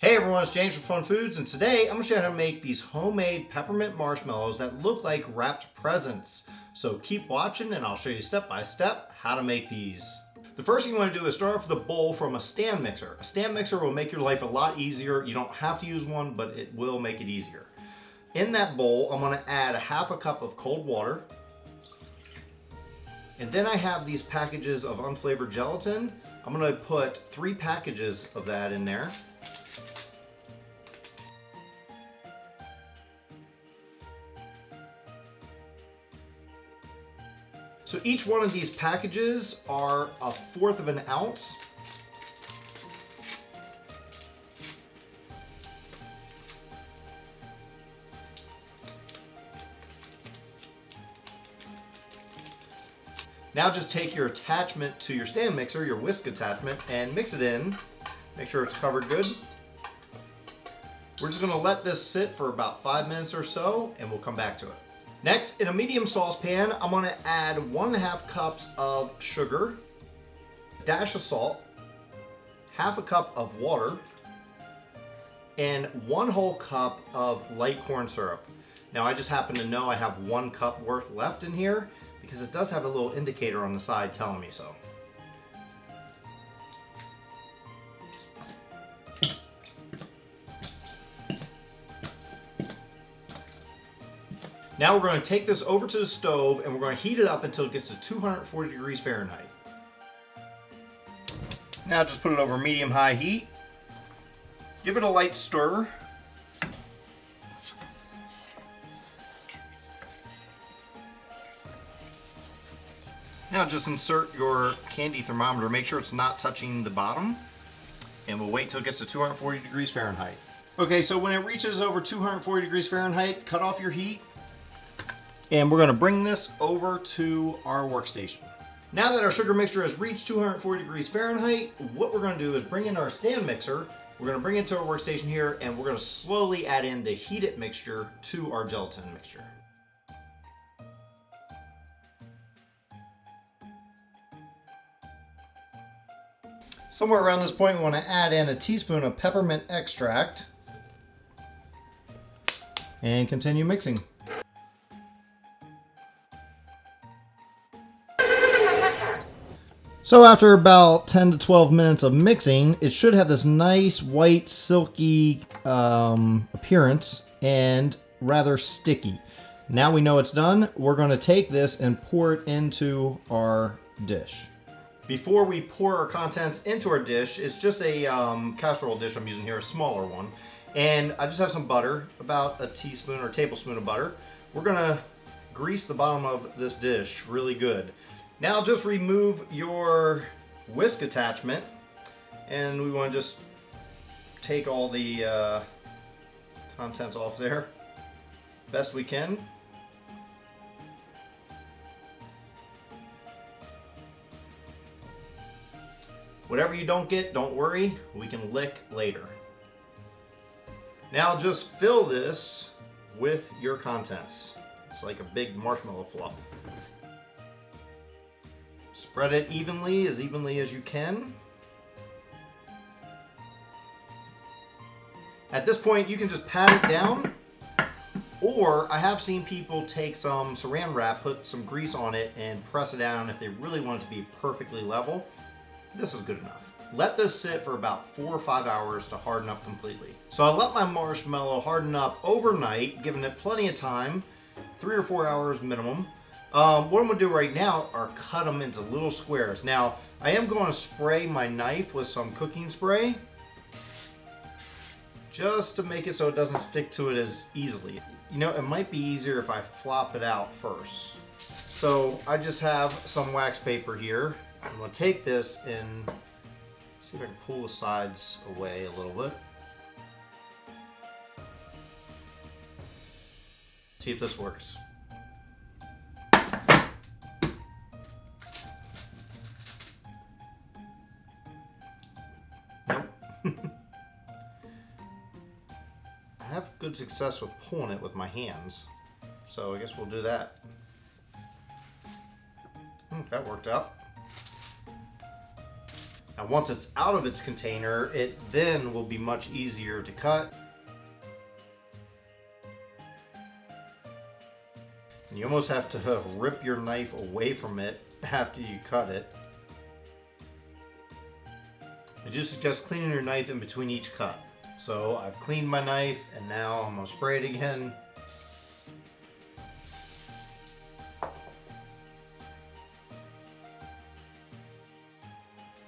Hey everyone, it's James from FunFoods, and today I'm going to show you how to make these homemade peppermint marshmallows that look like wrapped presents. So keep watching and I'll show you step by step how to make these. The first thing you want to do is start off with a bowl from a stand mixer. A stand mixer will make your life a lot easier. You don't have to use one, but it will make it easier. In that bowl, I'm going to add a half a cup of cold water. And then I have these packages of unflavored gelatin. I'm going to put 3 packages of that in there. So each one of these packages are 1/4 of an ounce. Now just take your attachment to your stand mixer, your whisk attachment, and mix it in. Make sure it's covered good. We're just gonna let this sit for about 5 minutes or so, and we'll come back to it. Next, in a medium saucepan, I'm gonna add 1½ cups of sugar, a dash of salt, half a cup of water, and 1 whole cup of light corn syrup. Now I just happen to know I have 1 cup worth left in here because it does have a little indicator on the side telling me so. Now we're going to take this over to the stove and we're going to heat it up until it gets to 240 degrees Fahrenheit. Now just put it over medium-high heat. Give it a light stir. Now just insert your candy thermometer. Make sure it's not touching the bottom. And we'll wait till it gets to 240 degrees Fahrenheit. Okay, so when it reaches over 240 degrees Fahrenheit, cut off your heat. And we're going to bring this over to our workstation. Now that our sugar mixture has reached 240 degrees Fahrenheit, what we're going to do is bring in our stand mixer. We're going to bring it to our workstation here, and we're going to slowly add in the heated mixture to our gelatin mixture. Somewhere around this point, we want to add in a teaspoon of peppermint extract and continue mixing. So after about 10 to 12 minutes of mixing, it should have this nice white silky appearance and rather sticky. Now we know it's done. We're going to take this and pour it into our dish. Before we pour our contents into our dish, it's just a casserole dish I'm using here, a smaller one. And I just have some butter, about a teaspoon or tablespoon of butter. We're going to grease the bottom of this dish really good. Now just remove your whisk attachment, and we want to just take all the contents off there best we can. Whatever you don't get, don't worry, we can lick later. Now just fill this with your contents. It's like a big marshmallow fluff. Spread it evenly as you can. At this point, you can just pat it down, or I have seen people take some saran wrap, put some grease on it, and press it down if they really want it to be perfectly level. This is good enough. Let this sit for about 4 or 5 hours to harden up completely. So I let my marshmallow harden up overnight, giving it plenty of time, 3 or 4 hours minimum. What I'm going to do right now are cut them into little squares. Now, I am going to spray my knife with some cooking spray, just to make it so it doesn't stick to it as easily. You know, it might be easier if I flop it out first. So I just have some wax paper here. I'm going to take this and see if I can pull the sides away a little bit. See if this works. Nope. I have good success with pulling it with my hands, so I guess we'll do that. That worked out. Now once it's out of its container, it then will be much easier to cut. You almost have to rip your knife away from it after you cut it. I do suggest cleaning your knife in between each cut. So I've cleaned my knife and now I'm gonna spray it again.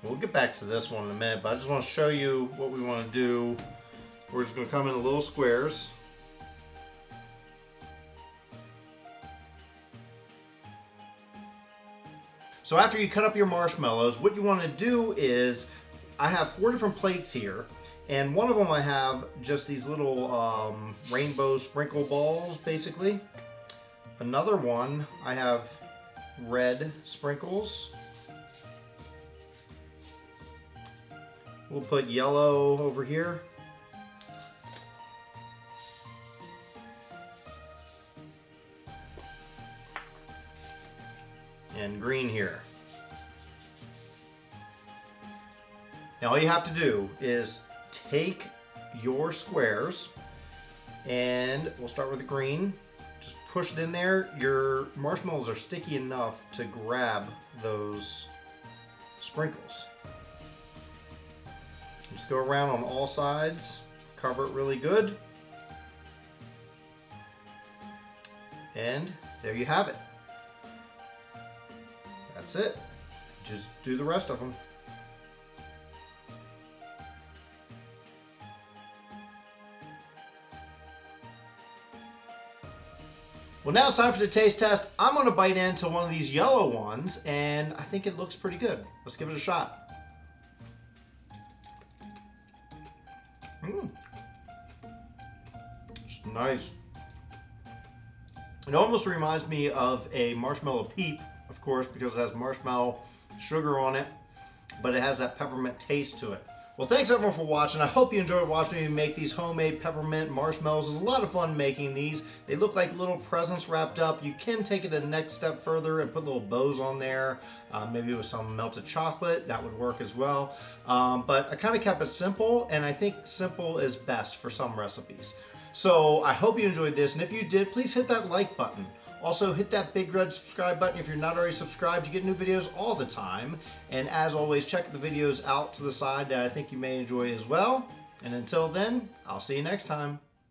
We'll get back to this one in a minute, but I just want to show you what we want to do. We're just going to come in little squares. So after you cut up your marshmallows, what you want to do is, I have 4 different plates here, and one of them I have just these little rainbow sprinkle balls, basically. Another one, I have red sprinkles. We'll put yellow over here. And green here. Now all you have to do is take your squares, and we'll start with the green. Just push it in there. Your marshmallows are sticky enough to grab those sprinkles. Just go around on all sides, cover it really good, and there you have it. That's it. Just do the rest of them. Well, now it's time for the taste test. I'm going to bite into one of these yellow ones, and I think it looks pretty good. Let's give it a shot. It's nice. It almost reminds me of a marshmallow peep, of course, because it has marshmallow sugar on it, but it has that peppermint taste to it. Well, thanks everyone for watching. I hope you enjoyed watching me make these homemade peppermint marshmallows. It's a lot of fun making these. They look like little presents wrapped up. You can take it the next step further and put little bows on there, maybe with some melted chocolate. That would work as well. But I kind of kept it simple, and I think simple is best for some recipes. So I hope you enjoyed this, and if you did, please hit that like button. Also, hit that big red subscribe button if you're not already subscribed. You get new videos all the time. And as always, check the videos out to the side that I think you may enjoy as well. And until then, I'll see you next time.